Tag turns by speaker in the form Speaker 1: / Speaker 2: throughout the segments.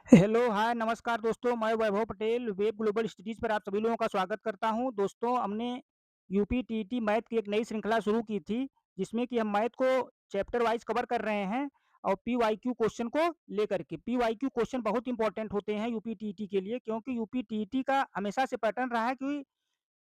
Speaker 1: Hello, हाय, नमस्कार दोस्तों, मैं वैभव पटेल वेब ग्लोबल स्टडीज़ पर आप सभी लोगों का स्वागत करता हूं। दोस्तों, हमने यूपी टीईटी मैथ की एक नई श्रृंखला शुरू की थी, जिसमें कि हम मैथ को चैप्टर वाइज़ कवर कर रहे हैं और पीवाईक्यू क्वेश्चन को लेकर के। पीवाईक्यू क्वेश्चन बहुत इंपॉर्टेंट होते हैं यूपी टीईटी के लिए, क्योंकि यूपी टीईटी का हमेशा से पैटर्न रहा है कि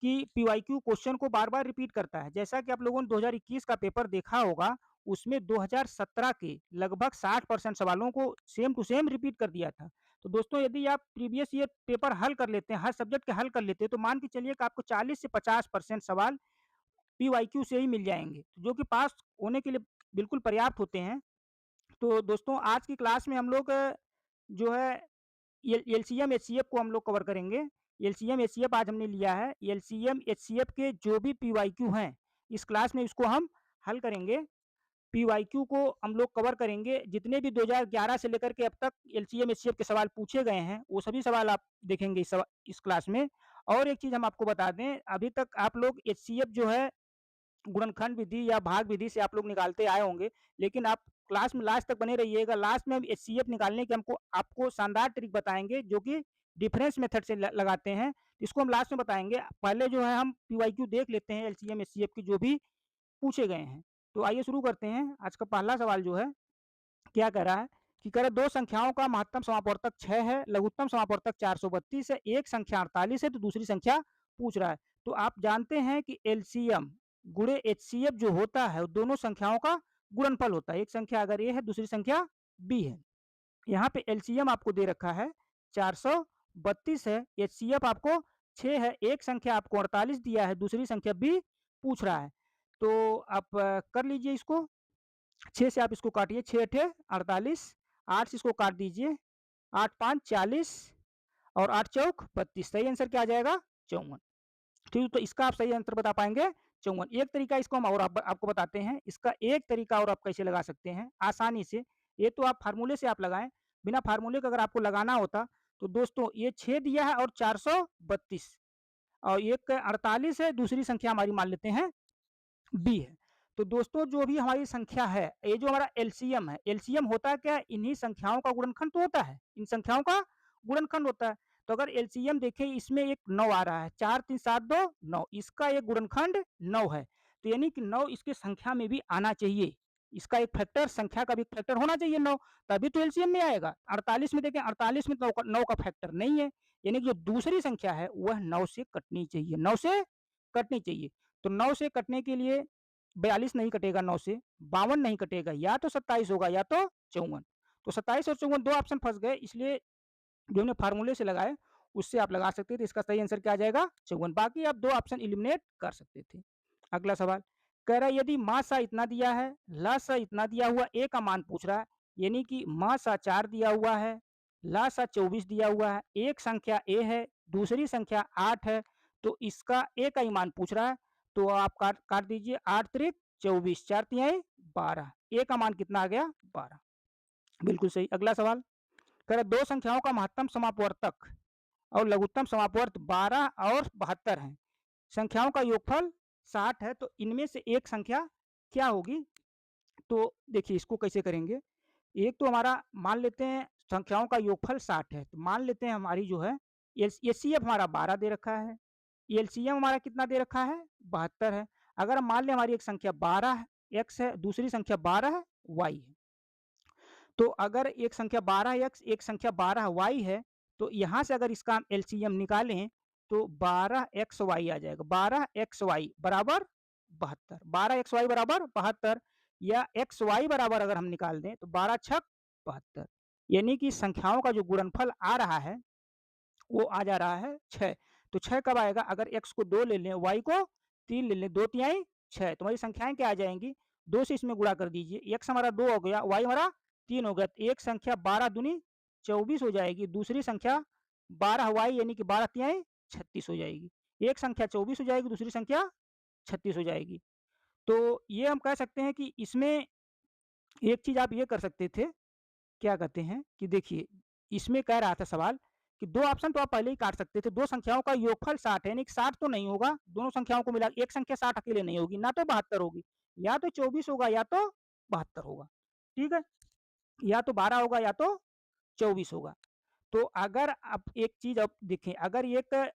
Speaker 1: पीवाईक्यू क्वेश्चन को बार-बार रिपीट करता है। जैसा कि आप लोगों ने 2021 का पेपर देखा होगा, उसमें 2017 के लगभग 60% सवालों को सेम टू सेम रिपीट कर दिया था। तो दोस्तों, यदि आप प्रीवियस ईयर पेपर हल कर लेते हैं, हर सब्जेक्ट के हल कर लेते हैं, तो मान के चलिए कि आपको 40 से 50% सवाल पीवाईक्यू से ही मिल जाएँगे, जो कि पास होने के लिए बिल्कुल पर्याप्त होते हैं। तो दोस्तों, आज की क्लास में हम लोग जो है एलसीएम एचसीएफ को हम लोग कवर करेंगे। एलसीएम एचसीएफ आज हमने लिया है। एलसीएम एचसीएफ के जो भी पीवाईक्यू हैं, इस क्लास में इसको हम हल करेंगे। पीवाईक्यू को हम लोग कवर करेंगे। जितने भी 2011 से लेकर के अब तक एलसीएम एचसीएफ के सवाल पूछे गए हैं, वो सभी सवाल आप देखेंगे इस क्लास में। और एक चीज़ हम आपको बता दें, अभी तक आप लोग एचसीएफ जो है गुणनखंड विधि या भाग विधि से आप लोग निकालते आए होंगे, लेकिन आप क्लास में लास्ट तक बने रहिएगा। लास्ट में हम एचसीएफ निकालने के हमको आपको शानदार ट्रिक बताएँगे, जो कि डिफरेंस मेथड से ल लगाते हैं। इसको हम लास्ट में बताएँगे। पहले जो है हम पीवाईक्यू देख लेते हैं एलसीएम एचसीएफ की जो भी पूछे गए हैं। तो आइए शुरू करते हैं। आज का पहला सवाल जो है, क्या कह रहा है कि कह रहा है 2 संख्याओं का महत्तम समापवर्तक 6 है, लघुत्तम समापवर्तक 432 है, एक संख्या 48 है, तो दूसरी संख्या पूछ रहा है। तो आप जानते हैं कि एलसीएम गुणे एचसीएफ जो होता है, वो दोनों संख्याओं का गुणनफल होता है। एक संख्या अगर ए है, दूसरी संख्या बी है। यहाँ पे एलसीएम आपको दे रखा है 432 है, एचसीएफ आपको 6 है, एक संख्या आपको 48 दिया है, दूसरी संख्या बी पूछ रहा है। तो आप कर लीजिए इसको। 6 से आप इसको काटिए, 6 अठे 48, 8 से इसको काट दीजिए, 8 5 40 और 8 चौक 32। सही आंसर क्या आ जाएगा? 54। ठीक, तो इसका आप सही आंसर बता पाएँगे 54। एक तरीका इसको हम और आपको बताते हैं। इसका एक तरीका और आप कैसे लगा सकते हैं आसानी से। ये तो आप फ़ॉर्मूले से आप लगाएँ, बिना फ़ॉर्मूले के अगर आपको लगाना होता, तो दोस्तों ये 6 दिया है और 432 और एक 48 है, दूसरी संख्या हमारी मान लेते हैं बी है। तो दोस्तों, जो भी हमारी संख्या है, ये जो हमारा एलसीएम है, एलसीएम होता क्या है? इन्हीं संख्याओं का गुणनखंड तो होता है, इन संख्याओं का गुणनखंड होता है। तो अगर एलसीएम देखें, इसमें एक 9 आ रहा है, 4 3 7 2 9, इसका एक गुणनखंड 9 है। तो यानी कि 9 इसकी संख्या में भी आना चाहिए। इसका एक फैक्टर, संख्या का भी एक फैक्टर होना चाहिए 9, तभी तो एलसीएम में आएगा। 48 में देखें, 48 में 9 का फैक्टर नहीं है, यानी कि जो दूसरी संख्या है वह 9 से कटनी चाहिए, 9 से कटनी चाहिए। तो 9 से कटने के लिए 42 नहीं कटेगा 9 से, 52 नहीं कटेगा, या तो 27 होगा या तो 54। तो 27 और 54 2 ऑप्शन फँस गए, इसलिए जो हमने फ़ॉर्मूले से लगाए, उससे आप लगा सकते थे। इसका सही आंसर क्या आ जाएगा? 54। बाकी आप 2 ऑप्शन एलिमिनेट कर सकते थे। अगला सवाल, कह रहा है यदि मासा इतना दिया है, लसा इतना दिया हुआ, ए का मान पूछ रहा है, यानी कि मासा 4 दिया हुआ है, लसा 24 दिया हुआ है, एक संख्या ए है, दूसरी संख्या 8 है, तो इसका ए का ही मान पूछ रहा है। तो आप काट काट दीजिए, 8 त्रिक 24, 4 तिहाई 12, ए का मान कितना आ गया? 12। बिल्कुल सही। अगला सवाल, कह रहा है 2 संख्याओं का महत्तम समापवर्तक और लघुत्तम समापवर्त 12 और 72 है। संख्याओं का योगफल 60 है, तो इनमें से एक संख्या क्या होगी? तो देखिए इसको कैसे करेंगे। एक तो हमारा मान लेते हैं संख्याओं का योगफल 60 है, तो मान लेते हैं हमारी जो है एचसीएफ हमारा 12 दे रखा है, एलसीएम हमारा कितना दे रखा है? 72 है। अगर हम मान लें हमारी एक संख्या 12 है, एक्स है, दूसरी संख्या 12 है, वाई है। तो अगर एक संख्या 12 एक्स, एक संख्या 12 वाई है, तो यहाँ से अगर इसका हम एलसीएम निकालें, तो 12 एक्स वाई आ जाएगा। 12 एक्स वाई बराबर 72, 12 एक्स वाई बराबर 72, या एक्स वाई बराबर अगर हम निकाल दें, तो 12 छक 72, यानी कि संख्याओं का जो गुणनफल आ रहा है, वो आ जा रहा है 6। तो 6 कब आएगा? अगर एक्स को 2 ले लें, वाई को 3 ले लें, 2 तिहाई 6, तुम्हारी संख्याएं क्या आ जाएंगी? 2 से इसमें गुणा कर दीजिए, एक्स हमारा 2 हो गया, वाई हमारा 3 हो गया, तो एक संख्या 12 दूनी 24 हो जाएगी, दूसरी संख्या 12 वाई यानी कि 12 तिहाई 36 हो जाएगी। एक संख्या 24 हो जाएगी, दूसरी संख्या 36 हो जाएगी। तो ये हम कह सकते हैं कि इसमें एक चीज़ आप ये कर सकते थे, क्या कहते हैं कि देखिए, इसमें कह रहा था सवाल कि 2 ऑप्शन तो आप पहले ही काट सकते थे। 2 संख्याओं का योगफल 60 है, यानी कि 60 तो नहीं होगा, दोनों संख्याओं को मिला एक संख्या 60 अकेले नहीं होगी, ना तो 72 होगी, या तो 24 होगा या तो 72 होगा, ठीक है? या तो 12 होगा या तो 24 होगा। तो अगर आप एक चीज़ आप देखें, अगर एक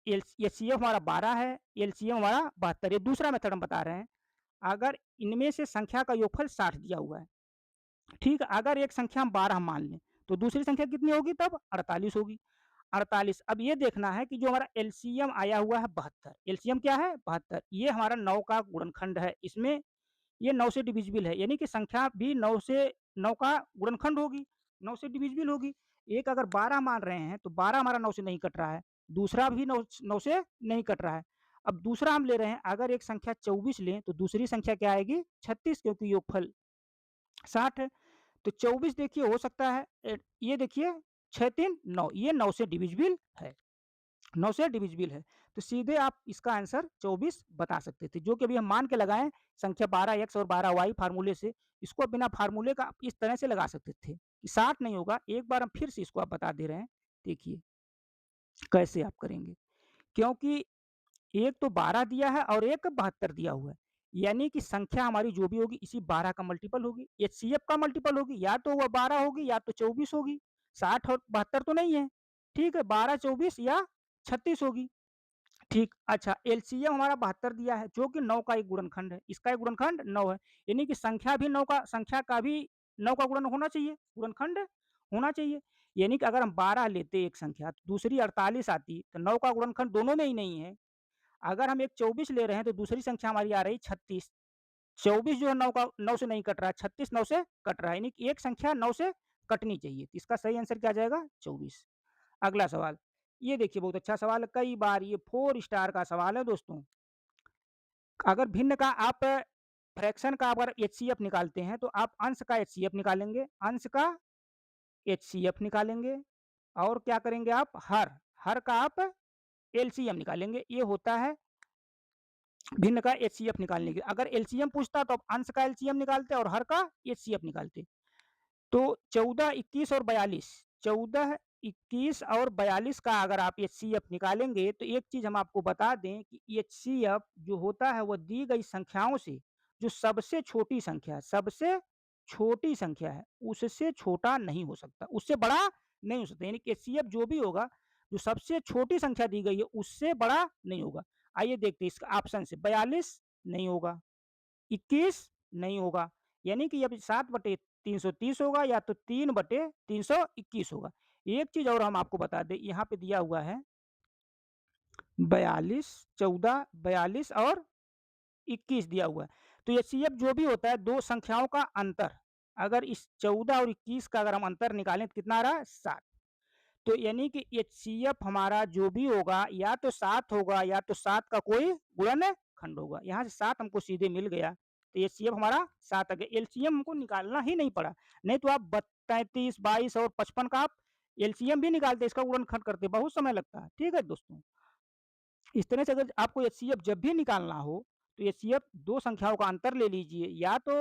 Speaker 1: एचसीएफ हमारा 12 है, एलसीएम हमारा 72, ये दूसरा मेथड हम बता रहे हैं। अगर इनमें से संख्या का योगफल 60 दिया हुआ है, ठीक है? अगर एक संख्या हम 12 मान लें, तो दूसरी संख्या कितनी होगी तब? 48 होगी। 48, अब ये देखना है कि जो हमारा एलसीएम आया हुआ है 72, एलसीएम क्या है? 72, ये हमारा 9 का गुणनखंड है। इसमें ये 9 से डिविजिबल है, यानी कि संख्या भी 9 का गुणनखंड होगी, 9 से डिविजिबल होगी। एक अगर 12 मान रहे हैं, तो 12 हमारा 9 से नहीं कट रहा है, दूसरा भी 9 से नहीं कट रहा है। अब दूसरा हम ले रहे हैं, अगर एक संख्या 24 लें, तो दूसरी संख्या क्या आएगी? 36, क्योंकि योगफल 60 है। तो 24 देखिए हो सकता है ये देखिए 6 3 9, ये 9 से डिविजिबल है, 9 से डिविजिबल है। तो सीधे आप इसका आंसर 24 बता सकते थे, जो कि अभी हम मान के लगाएँ संख्या 12x और 12y फार्मूले से, इसको बिना फार्मूले का आप इस तरह से लगा सकते थे कि 60 नहीं होगा। एक बार हम फिर से इसको आप बता दे रहे हैं, देखिए कैसे आप करेंगे। क्योंकि एक तो 12 दिया है और एक 72 दिया हुआ है, यानी कि संख्या हमारी जो भी होगी इसी 12 का मल्टीपल होगी, एचसीएफ का मल्टीपल होगी, या तो वह 12 होगी या तो 24 होगी, 60 और 72 तो नहीं है, ठीक है? 12 24 या 36 होगी, ठीक। अच्छा, एलसीएम हमारा 72 दिया है, जो कि 9 का एक गुणनखंड है, इसका एक गुणनखंड 9 है, यानी कि संख्या का भी 9 का गुणन होना चाहिए, गुणनखंड होना चाहिए। यानी कि अगर हम 12 लेते एक संख्या, तो दूसरी 48 आती, तो 9 का गुणनखंड दोनों में ही नहीं है। अगर हम एक 24 ले रहे हैं, तो दूसरी संख्या हमारी आ रही 36, 24 जो है 9 से नहीं कट रहा है, 36 9 से कट रहा है, यानी कि एक संख्या 9 से कटनी चाहिए। तो इसका सही आंसर क्या आ जाएगा? 24। अगला सवाल, ये देखिए बहुत अच्छा सवाल है, कई बार ये 4 स्टार का सवाल है दोस्तों। अगर भिन्न का आप फ्रैक्शन का अगर एचसीएफ निकालते हैं, तो आप अंश का एचसीएफ निकालेंगे, अंश का एचसीएफ निकालेंगे, और क्या करेंगे आप? हर का आप एलसीएम निकालेंगे। ये होता है भिन्न का एचसीएफ निकालने के लिए। अगर एलसीएम पूछता तो आप अंश का एलसीएम निकालते और हर का एचसीएफ निकालते। तो 14, 21 और 42, 14, 21 और 42 का अगर आप एचसीएफ निकालेंगे, तो एक चीज हम आपको बता दें कि एचसीएफ जो होता है वह दी गई संख्याओं से जो सबसे छोटी संख्या है, सबसे छोटी संख्या है, उससे छोटा नहीं हो सकता, उससे बड़ा नहीं हो सकता। यानी कि एचसीएफ जो भी होगा, जो सबसे छोटी संख्या दी गई है उससे बड़ा नहीं होगा। आइए देखते हैं इसका ऑप्शन से, 42 नहीं होगा, 21 नहीं होगा, यानी कि अब 7/330 होगा, या तो 3/321 होगा। एक चीज और हम आपको बता दें, यहाँ पे दिया हुआ है 42, 14, 42 और 21 दिया हुआ है। तो एचसीएफ जो भी होता है, दो संख्याओं का अंतर, अगर इस 14 और 21 का अगर हम अंतर निकालें, तो कितना आ रहा है? 7। तो यानी कि एचसीएफ हमारा जो भी होगा, या तो 7 होगा, या तो 7 का कोई गुणनखंड होगा। यहाँ से 7 हमको सीधे मिल गया, तो एचसीएफ हमारा 7 आ गया। एलसीएम हमको निकालना ही नहीं पड़ा, नहीं तो आप 33, 22 और 55 का आप एलसीएम भी निकालते, इसका गुणनखंड करते, बहुत समय लगता है। ठीक है दोस्तों, इस तरह से अगर आपको एचसीएफ जब भी निकालना हो, तो एचसीएफ दो संख्याओं का अंतर ले लीजिए, या तो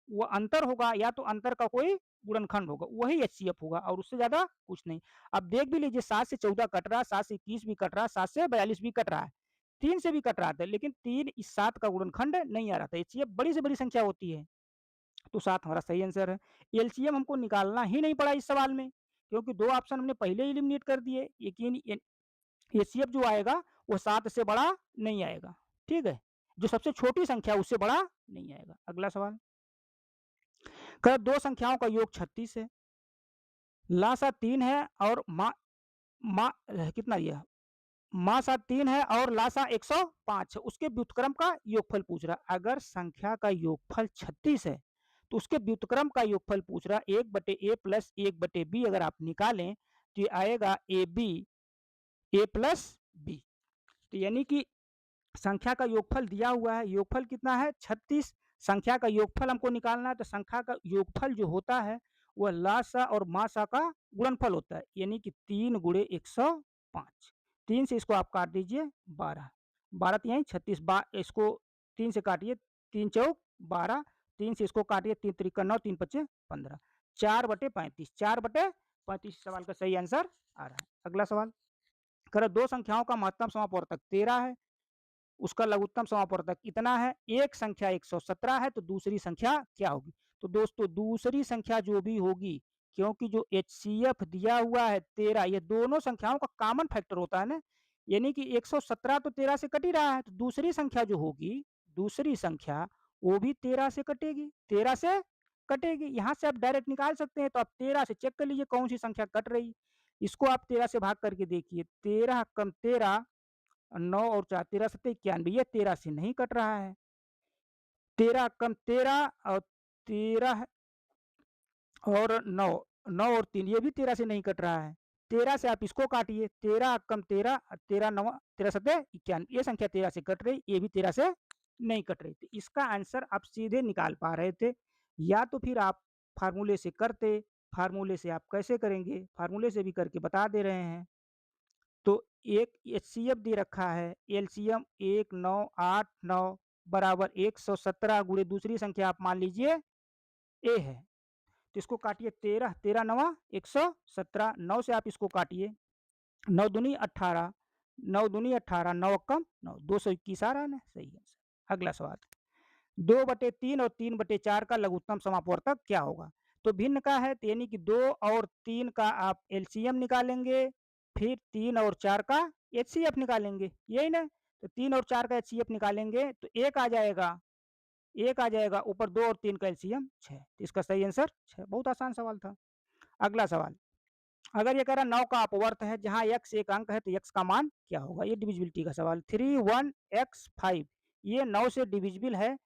Speaker 1: वो अंतर होगा, या तो अंतर का कोई गुणनखंड होगा, वही एचसीएफ होगा, और उससे ज्यादा कुछ नहीं। अब देख भी लीजिए, 7 से 14 कट रहा है, 7 से 21 भी कट रहा है, 7 से 42 भी कट रहा है, 3 से भी कट रहा था, लेकिन 3 इस 7 का गुणनखंड नहीं आ रहा था। एचसीएफ बड़ी से बड़ी संख्या होती है, तो 7 हमारा सही आंसर है। एलसीएम हमको निकालना ही नहीं पड़ा इस सवाल में, क्योंकि दो ऑप्शन हमने पहले ही एलिमिनेट कर दिए। यकीन एचसीएफ जो आएगा वो 7 से बड़ा नहीं आएगा, ठीक है? जो सबसे छोटी संख्या है उससे बड़ा नहीं आएगा। अगला सवाल, कह दो संख्याओं का योग 36 है, लासा 3 है और मा कितना दिया? मासा 3 है और लासा 105 है, उसके व्युत्क्रम का योगफल पूछ रहा है। अगर संख्या का योगफल 36 है, तो उसके व्युत्क्रम का योगफल पूछ रहा है। 1/a प्लस 1/b अगर आप निकालें, तो ये आएगा a प्लस b। तो यानी कि संख्या का योगफल दिया हुआ है, योगफल कितना है? 36। संख्या का योगफल हमको निकालना है, तो संख्या का योगफल जो होता है वह लासा और मासा का गुणनफल होता है, यानी कि 3 गुणे 105। 3 से इसको आप काट दीजिए 12, 12 यहीं 36, इसको 3 से काटिए, 3 चौक 12, 3 से इसको काटिए, 3 त्रिका 9, 3 पच्चे 15, 4/35, 4/35 सवाल का सही आंसर आ रहा है। अगला सवाल, कह दो संख्याओं का महत्तम समापवर्तक 13 है, उसका लघुत्तम समापवर्तक इतना है, एक संख्या 117 है, तो दूसरी संख्या क्या होगी? तो दोस्तों दूसरी संख्या जो भी होगी क्योंकि जो HCF दिया हुआ है 13, ये दोनों संख्याओं का कॉमन फैक्टर होता है ना, यानी कि 117 तो 13 से कट ही रहा है, तो दूसरी संख्या जो होगी, दूसरी संख्या वो भी 13 से कटेगी, 13 से कटेगी। यहाँ से आप डायरेक्ट निकाल सकते हैं, तो आप 13 से चेक कर लीजिए कौन सी संख्या कट रही। इसको आप 13 से भाग करके देखिए, 13 कम 13, 9 और 4, 13 सत्ते 91, ये 13 से नहीं कट रहा है। 13 कम 13 और 13 और 9, 9 और 3, ये भी 13 से नहीं कट रहा है। 13 से आप इसको काटिए, 13 कम 13, 13 9, 13 सत्ते 91, ये संख्या 13 से कट रही, ये भी 13 से नहीं कट रही। तो इसका आंसर आप सीधे निकाल पा रहे थे, या तो फिर आप फार्मूले से करते। फार्मूले से आप कैसे करेंगे? फार्मूले से भी करके बता दे रहे हैं। तो एक HCF दे रखा है, एलसीएम 1989 बराबर 117 गुणे दूसरी संख्या आप मान लीजिए ए है। तो इसको काटिए, 13 13 नवा 117, 9 से आप इसको काटिए, 9 दूनी 18, 9 दूनी 18, 9 कम 9, 221 आ रहा है ना, सही है। अगला सवाल, 2/3 और 3/4 का लघुत्तम समापवर्तक क्या होगा? तो भिन्न का है, तो यानी कि 2 और 3 का आप एलसीएम निकालेंगे, फिर 3 और 4 का एचसीएफ निकालेंगे, यही ना। तो 3 और 4 का एचसीएफ निकालेंगे तो एक आ जाएगा, एक आ जाएगा, ऊपर 2 और 3 का एलसीएम 6। तो इसका सही आंसर 6। बहुत आसान सवाल था। अगला सवाल, अगर ये कह रहा 9 का अपवर्त है जहां x एक अंक है, तो x का मान क्या होगा? ये डिविजिबिलिटी का सवाल। 3 1 x 5, ये 9 से डिविजिबल है,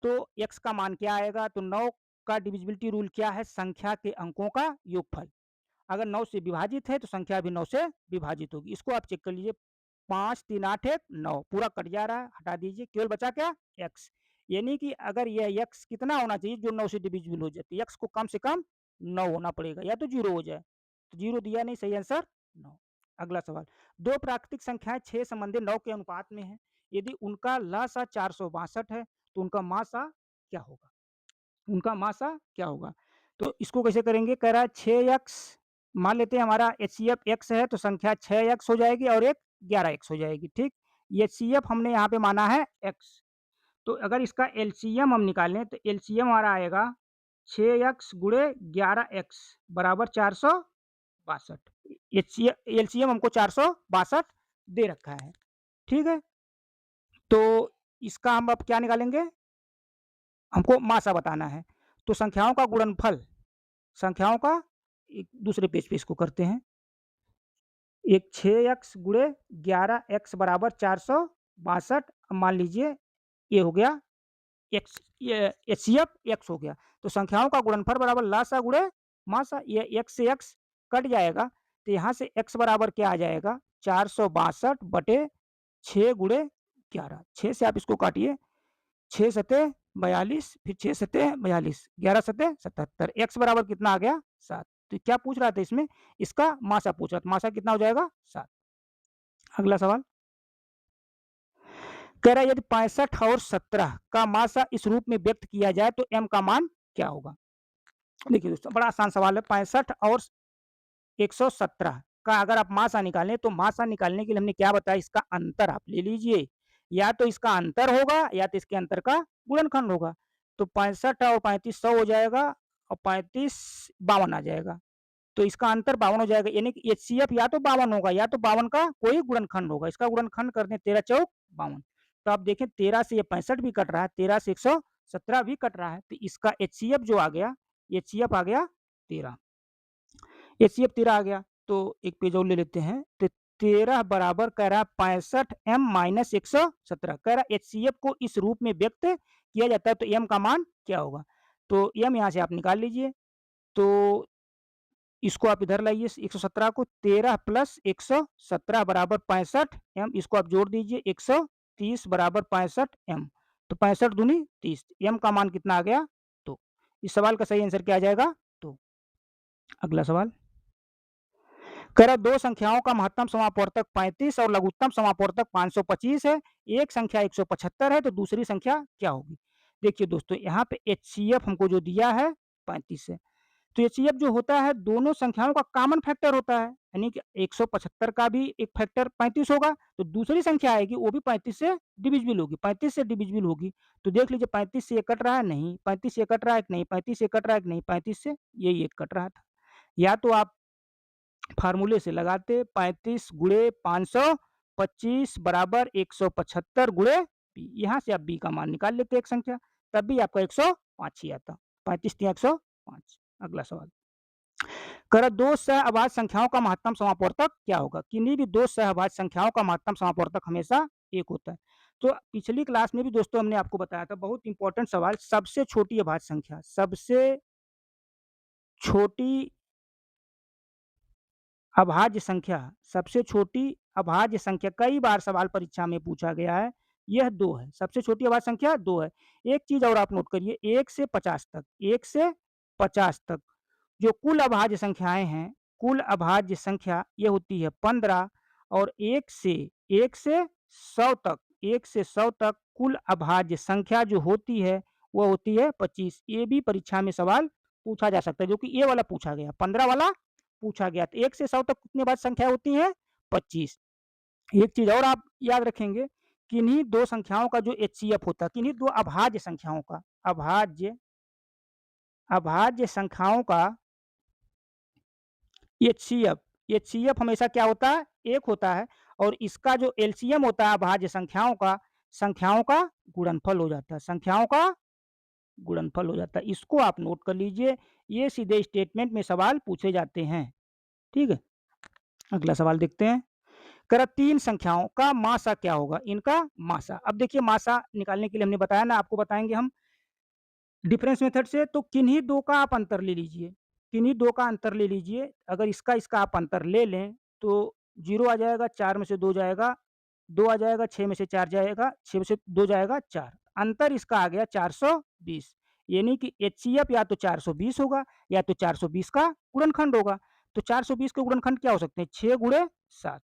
Speaker 1: तो x का मान क्या आएगा? तो 9 का डिविजिबिलिटी रूल क्या है? संख्या के अंकों का योगफल। अगर 9 से विभाजित है तो संख्या भी 9 से विभाजित होगी। इसको आप चेक कर लीजिए, 5 3 8 1 9, पूरा कट जा रहा है, हटा दीजिए, केवल बचा क्या? x। यानी कि अगर यह x कितना होना चाहिए जो 9 से डिविजिबल हो जाए, तो x को कम से कम 9 होना पड़ेगा, या तो 0 हो जाए। तो 0 दिया नहीं, सही आंसर 9। अगला सवाल, दो प्राकृतिक संख्याएं 6 संबंधी 9 के अनुपात में है, यदि उनका लसा 462 है तो उनका मासा क्या होगा? उनका मासा क्या होगा? तो इसको कैसे करेंगे? कह रहा है 6x, मान लेते हैं हमारा एचसीएफ x है, तो संख्या 6x हो जाएगी और एक 11x हो जाएगी, ठीक। ये एचसीएफ हमने यहाँ पे माना है x। तो अगर इसका एलसीएम हम निकालें तो एलसीएम हमारा आएगा 6x गुणे 11x बराबर 462। एलसीएम हमको 462 दे रखा है, ठीक है। तो इसका हम अब क्या निकालेंगे? हमको मासा बताना है। तो संख्याओं का गुणनफल, संख्याओं का, एक दूसरे पेज पे इसको करते हैं। एक 6x गुणे 11x बराबर 462, मान लीजिए ये हो गया x, ये एचसीएफ x हो गया। तो संख्याओं का गुणनफल बराबर लासा गुणे मासा, ये x से x कट जाएगा, तो यहाँ से x बराबर क्या आ जाएगा? 462 बटे 6 गुणे 11, 6 से आप इसको काटिए, 6 सते 42, फिर 6 सते 42, 11 सते 77, x बराबर कितना आ गया? 7। तो क्या पूछ रहा था इसमें? इसका मासा पूछ रहा था, मासा कितना हो जाएगा? 7। अगला सवाल, कह रहा है यदि 65 और 17 का मासा इस रूप में व्यक्त किया जाए तो m का मान क्या होगा? देखिए दोस्तों, बड़ा आसान सवाल है। 65 और 117 का अगर आप मासा निकालें, तो मासा निकालने के लिए हमने क्या बताया? इसका अंतर आप ले लीजिए, या तो इसका अंतर होगा या तो इसके अंतर का गुणनखंड होगा। तो 65 और 35 100 हो जाएगा, और 35 52 आ जाएगा, तो इसका अंतर 52 हो जाएगा, यानी कि एचसीएफ या तो 52 होगा या तो 52 का कोई गुणनखंड होगा। इसका गुणनखंड कर दें, 13 चौक 52। तो आप देखें 13 से ये 65 भी कट रहा है, 13 से 117 भी कट रहा है, तो इसका एचसीएफ जो आ गया, एचसीएफ आ गया 13, एचसीएफ 13 आ गया। तो एक पेज और ले लेते हैं, तो 13 बराबर कह रहा है 65 m माइनस 117, कह रहा है एचसीएफ को इस रूप में व्यक्त किया जाता है, तो m का मान क्या होगा? तो m यहाँ से आप निकाल लीजिए, तो इसको आप इधर लाइए 117 को, 13 प्लस 117 बराबर 65 m, इसको आप जोड़ दीजिए, 130 बराबर 65 m, तो 65 दूनी 30, m का मान कितना आ गया? तो इस सवाल का सही आंसर क्या आ जाएगा? तो अगला सवाल, कह रहा दो संख्याओं का महत्तम समापवर्तक 35 और लघुत्तम समापवर्तक 525 है, एक संख्या 175 है, तो दूसरी संख्या क्या होगी? देखिए दोस्तों, यहाँ पे एचसीएफ हमको जो दिया है 35 है, तो एचसीएफ जो होता है दोनों संख्याओं का कॉमन फैक्टर होता है, यानी कि 175 का भी एक फैक्टर 35 होगा, तो दूसरी संख्या आएगी वो भी 35 से डिविजिबल होगी, 35 से डिविजिबल होगी। तो देख लीजिए 35 से ये कट रहा है, नहीं, 35 से कट रहा है कि नहीं, 35 से कट रहा है कि नहीं, 35 से ये कट रहा था। या तो आप फार्मूले से लगाते 35 गुणे 525 बराबर 175 गुणे बी। यहाँ से आप बी का मान निकाल लेते एक संख्या, तब भी आपका 105 ही आता। 35 तिया 105। अगला सवाल, कर दो सहअभाज्य संख्याओं का महत्तम समापवर्तक क्या होगा? किन्हीं भी दो सहअभाज्य संख्याओं का महत्तम समापवर्तक हमेशा एक होता है। तो पिछली क्लास में भी दोस्तों हमने आपको बताया था, बहुत इंपॉर्टेंट सवाल, सबसे छोटी अभाज्य संख्या, सबसे छोटी अभाज्य संख्या, सबसे छोटी अभाज्य संख्या, कई बार सवाल परीक्षा में पूछा गया है, यह 2 है। सबसे छोटी अभाज्य संख्या 2 है। एक चीज़ और आप नोट करिए, 1 से 50 तक, 1 से 50 तक जो कुल अभाज्य संख्याएँ हैं, कुल अभाज्य संख्या ये होती है 15, और 1 से 100 तक, 1 से 100 तक कुल अभाज्य संख्या जो होती है, वो होती है 25। ये भी परीक्षा में सवाल पूछा जा सकता है, जो कि ये वाला पूछा गया, 15 वाला पूछा गया। तो 1 से 100 तक कितनी अभाज्य संख्या होती है? 25। एक चीज़ और आप याद रखेंगे, किन्हीं 2 संख्याओं का जो एचसीएफ होता है, किन्हीं 2 अभाज्य संख्याओं का, अभाज्य संख्याओं का एचसीएफ, एचसीएफ हमेशा क्या होता है? 1 होता है, और इसका जो एलसीएम होता है अभाज्य संख्याओं का गुणनफल हो जाता है, संख्याओं का गुणनफल हो जाता है। इसको आप नोट कर लीजिए, ये सीधे स्टेटमेंट में सवाल पूछे जाते हैं। ठीक है? अगला सवाल देखते हैं। कह रहा 3 संख्याओं का मासा क्या होगा? इनका मासा। अब देखिए, मासा निकालने के लिए हमने बताया ना, आपको बताएँगे हम डिफरेंस मेथड से। तो किन्हीं 2 का आप अंतर ले लीजिए, किन्हीं 2 का अंतर ले लीजिए। अगर इसका आप अंतर ले लें तो 0 आ जाएगा, 4 में से 2 जाएगा, 2 आ जाएगा, 6 में से 4 जाएगा, 6 में से 2 जाएगा 4। अंतर इसका आ गया 420, यानी कि एचसीएफ या तो 420 होगा, या तो 420 का गुणनखंड होगा। तो 420 के गुणनखंड क्या हो सकते हैं? 6 गुणे 7।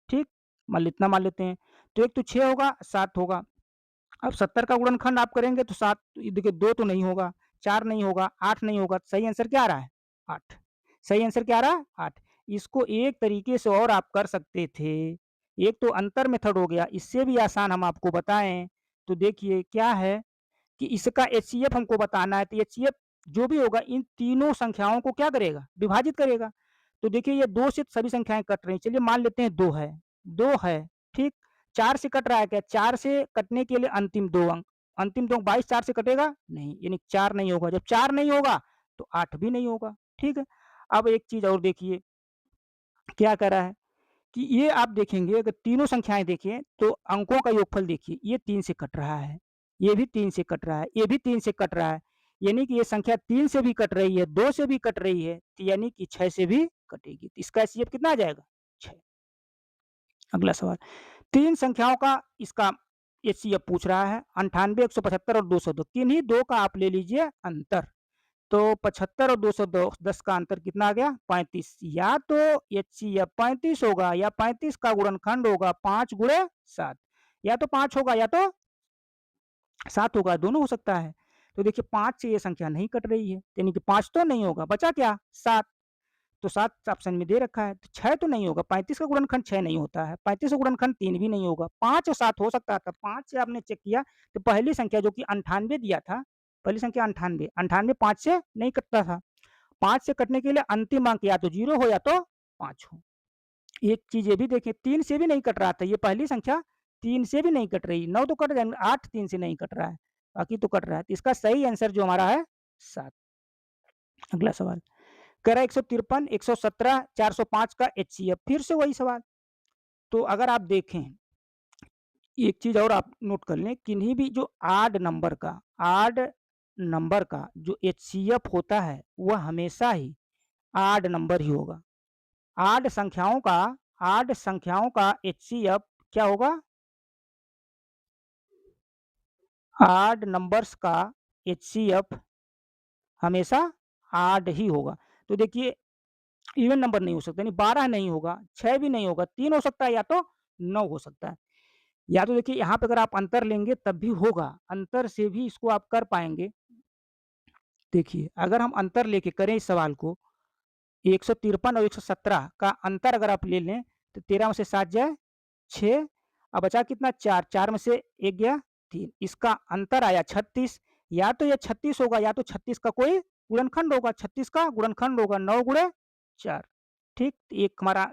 Speaker 1: ठीक? इतना मान लेते हैं। तो एक तो 6 होगा, 7 होगा। अब 70 का गुणनखंड आप करेंगे तो 7, देखिए 2 तो नहीं होगा, 4 नहीं होगा, 8 नहीं होगा। सही आंसर क्या आ रहा है? 8। सही आंसर क्या आ रहा है? 8। इसको एक तरीके से और आप कर सकते थे। एक तो अंतर मेथड हो गया, इससे भी आसान हम आपको बताएँ तो देखिए क्या है कि इसका एचसीएफ हमको बताना है, तो एचसीएफ जो भी होगा इन तीनों संख्याओं को क्या करेगा? विभाजित करेगा। तो देखिए ये 2 से सभी संख्याएँ कट रही हैं। चलिए मान लेते हैं 2 है, 2 है, ठीक? 4 से कट रहा है क्या? 4 से कटने के लिए अंतिम 2 अंक, अंतिम 2 अंक 22 4 से कटेगा? नहीं, यानी 4 नहीं होगा। जब 4 नहीं होगा तो 8 भी नहीं होगा, ठीक है? अब एक चीज़ और देखिए, क्या कह रहा है कि ये आप देखेंगे, अगर तीनों संख्याएँ देखें तो अंकों का योगफल देखिए, ये 3 से कट रहा है, ये भी 3 से कट रहा है, ये भी 3 से कट रहा है, यानी कि ये संख्या 3 से भी कट रही है, 2 से भी कट रही है, तो यानी कि 6 से भी कटेगी। तो इसका एचसीएफ कितना आ जाएगा? 6। अगला सवाल, 3 संख्याओं का इसका एचसीएफ पूछ रहा है, 98, 175 और 202। किन्हीं 2 का आप ले लीजिए अंतर। तो 75 और 210 का अंतर कितना आ गया? 35। या तो एचसीएफ 35 होगा, या 35 का गुणनखंड होगा 5 गुणे 7, या तो 5 होगा या तो 7 होगा, दोनों हो सकता है। तो देखिए 5 से ये संख्या नहीं कट रही है, यानी कि 5 तो नहीं होगा, बचा क्या? 7। तो 7 ऑप्शन में दे रखा है, तो 6 तो नहीं होगा, 35 का गुणनखंड 6 नहीं होता है, 35 का गुणनखंड 3 भी नहीं होगा, 5 और 7 हो सकता था। 5 से आपने चेक किया तो पहली संख्या जो कि 98 दिया था, पहली संख्या 98, 98 5 से नहीं कटता था। 5 से कटने के लिए अंतिम अंक या तो 0 हो या तो 5 हो। एक चीज़ ये भी देखें, 3 से भी नहीं कट रहा था, ये पहली संख्या 3 से भी नहीं कट रही, 9 तो कट जाएँगे, 8 3 से नहीं कट रहा है, बाकी तो कट रहा है। तो इसका सही आंसर जो हमारा है 7। अगला सवाल, कह रहा है 153, 117, 405 का एचसीएफ, फिर से वही सवाल। तो अगर आप देखें, एक चीज़ और आप नोट कर लें, किन्हीं भी जो आड नंबर का जो एचसीएफ होता है, वह हमेशा ही आड नंबर ही होगा। आड संख्याओं का आड संख्याओं का एचसीएफ क्या होगा? आड नंबर्स का एचसीएफ हमेशा आड ही होगा। तो देखिए इवन नंबर नहीं हो सकता, यानी 12 नहीं होगा, 6 भी नहीं होगा, 3 हो सकता है या तो 9 हो सकता है। या तो देखिए यहाँ पे अगर आप अंतर लेंगे तब भी होगा, अंतर से भी इसको आप कर पाएँगे। देखिए अगर हम अंतर लेके करें इस सवाल को, 153 और 117 का अंतर अगर आप ले लें, तो 13 में से 7 जाए 6, अब बचा कितना? 4, 4 में से 1 गया 3, इसका अंतर आया 36। या तो ये 36 होगा, या तो 36 का कोई गुणनखंड होगा, 36 का गुणनखंड होगा 9 गुणे 4। ठीक, एक हमारा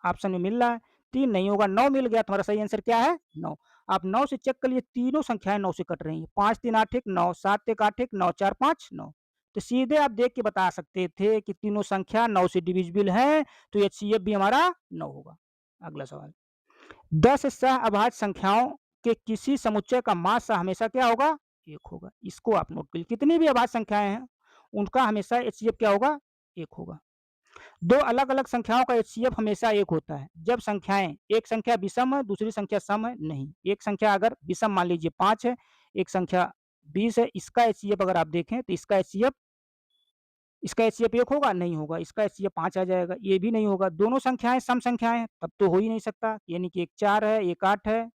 Speaker 1: ऑप्शन में मिल रहा है, 3 नहीं होगा, 9 मिल गया, तुम्हारा सही आंसर क्या है? 9। आप 9 से चेक कर लिए, तीनों संख्याएँ 9 से कट रही हैं। 5 3 8 1 9, 7 1 8 1 9, 4 5 9। तो सीधे आप देख के बता सकते थे कि तीनों संख्या 9 से डिविजिबल है, तो एचसीएफ भी हमारा 9 होगा। अगला सवाल, 10 सहअभाज्य संख्याओं के किसी समुच्चय का माध्य हमेशा क्या होगा? 1 होगा। इसको आप नोट कर लीजिए, कितनी भी अभाज्य संख्याएँ हैं, उनका हमेशा एचसीएफ क्या होगा? 1 होगा। 2 अलग-अलग संख्याओं का एचसीएफ हमेशा 1 होता है। जब संख्याएँ, एक संख्या विषम है, दूसरी संख्या सम है, नहीं। एक संख्या अगर विषम मान लीजिए 5 है, एक संख्या 20 है, इसका एचसीएफ अगर आप देखें तो इसका एचसीएफ 1 होगा? नहीं होगा। इसका एचसीएफ 5 आ जाएगा, ये भी नहीं होगा। दोनों संख्याएँ सम संख्याएँ हैं, तब तो हो ही नहीं सकता, यानी कि एक 4 है, एक 8 है,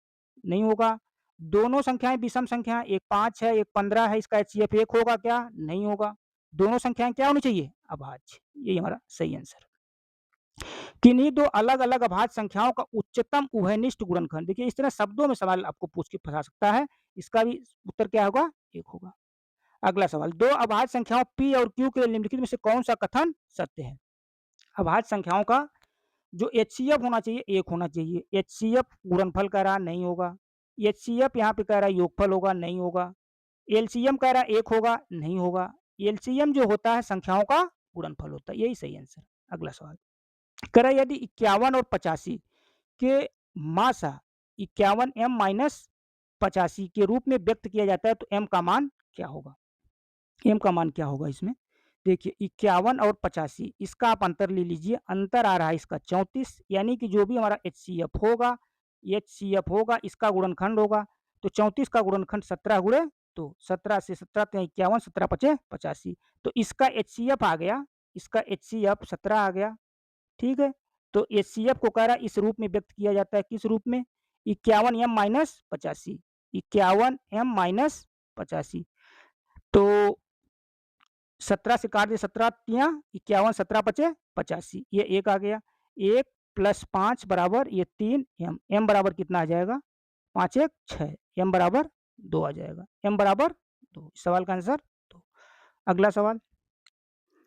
Speaker 1: नहीं होगा। दोनों संख्याएँ विषम संख्या हैं, एक 5 है, एक 15 है, इसका एचसीएफ 1 होगा क्या? नहीं होगा। दोनों संख्याएँ क्या होनी चाहिए? अभाज्य। यही हमारा सही आंसर। किन्हीं 2 अलग-अलग अभाज्य संख्याओं का उच्चतम उभयनिष्ठ गुणनखंड, देखिए इस तरह शब्दों में सवाल आपको पूछ के फँसा सकता है, इसका भी उत्तर क्या होगा? 1 होगा। अगला सवाल, 2 अभाज्य संख्याओं P और Q के निम्नलिखित में से कौन-सा कथन सत्य है? अभाज्य संख्याओं का जो एचसीएफ होना चाहिए, 1 होना चाहिए। एचसीएफ गुणनफल कह रहा, नहीं होगा। एचसीएफ यहाँ पे कह रहा है योगफल होगा, नहीं होगा। एलसीएम कह रहा है 1 होगा, नहीं होगा। एलसीएम जो होता है संख्याओं का गुणनफल होता है, यही सही आंसर। अगला सवाल, कह रहा है यदि 51 और 85 के मासा 51 m माइनस 85 के रूप में व्यक्त किया जाता है, तो m का मान क्या होगा? m का मान क्या होगा इसमें? देखिए 51 और 85 इसका आप अंतर ले लीजिए, अंतर आ रहा है इसका 34, यानी कि जो भी हमारा एचसीएफ होगा इसका गुणनखंड होगा, तो 34 का गुणनखंड 17 गुणे, तो 17 से 17 51, 17 पचे 85, तो इसका एचसीएफ आ गया, इसका एचसीएफ 17 आ गया। ठीक है, तो एचसीएफ को कह रहा है इस रूप में व्यक्त किया जाता है, किस रूप में? 51 m माइनस 85, 51 m माइनस 85, तो 17 से काट दिए, 17 तियाँ 51, 17 पचे 85, ये 1 आ गया। 1 प्लस 5 बराबर ये 3 m, m बराबर कितना आ जाएगा? 5 1 6, m बराबर 2 आ जाएगा, m बराबर 2, सवाल का आंसर 2। अगला सवाल,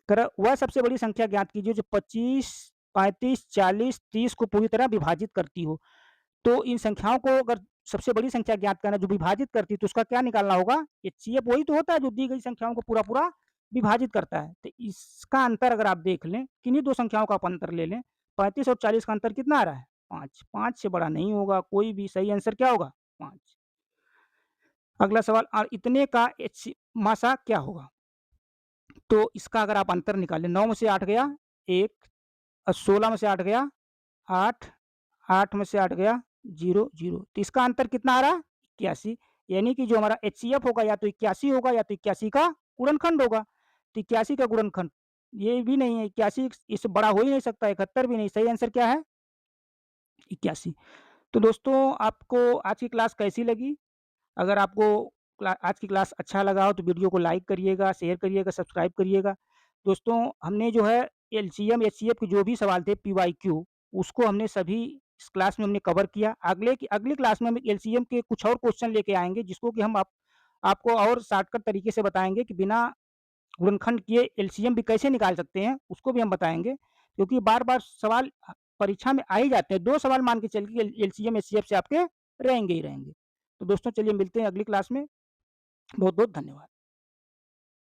Speaker 1: कर वह सबसे बड़ी संख्या ज्ञात कीजिए जो 25, 35, 40, 30 को पूरी तरह विभाजित करती हो। तो इन संख्याओं को अगर सबसे बड़ी संख्या ज्ञात करना है जो विभाजित करती है, तो उसका क्या निकालना होगा? एचसीएफ वही तो होता है जो दी गई संख्याओं को पूरा-पूरा विभाजित करता है। तो इसका अंतर अगर आप देख लें, किन्हीं 2 संख्याओं का आप अंतर ले लें, 35 और 40 का अंतर कितना आ रहा है? 5, 5 से बड़ा नहीं होगा कोई भी, सही आंसर क्या होगा? 5। अगला सवाल, और इतने का मासा क्या होगा? तो इसका अगर आप अंतर निकालें, 9 में से 8 गया 1, 16 में से 8 गया 8, 8 में से 8 गया 0, 0, तो इसका अंतर कितना आ रहा है? 81, यानी कि जो हमारा एचसीएफ होगा या तो 81 होगा या तो 81 का गुणनखंड होगा। तो 81 का गुणनखंड ये भी नहीं है, 81 इससे बड़ा हो ही नहीं सकता, 71 भी नहीं, सही आंसर क्या है? 81। तो दोस्तों आपको आज की क्लास कैसी लगी? अगर आपको आज की क्लास अच्छा लगा हो तो वीडियो को लाइक करिएगा, शेयर करिएगा, सब्सक्राइब करिएगा। दोस्तों हमने जो है एलसीएम, एचसीएफ के जो भी सवाल थे पीवाईक्यू, उसको हमने सभी इस क्लास में हमने कवर किया। अगली क्लास में हम एलसीएम के कुछ और क्वेश्चन लेके आएँगे जिसको कि हम आपको और शॉर्टकट तरीके से बताएँगे कि बिना गुणनखंड किए एलसीएम भी कैसे निकाल सकते हैं, उसको भी हम बताएँगे। क्योंकि बार-बार सवाल परीक्षा में आ ही जाते हैं। 2 सवाल मान के चलिए एलसीएम, एचसीएफ से आपके रहेंगे ही रहेंगे। तो दोस्तों चलिए मिलते हैं अगली क्लास में। बहुत-बहुत धन्यवाद।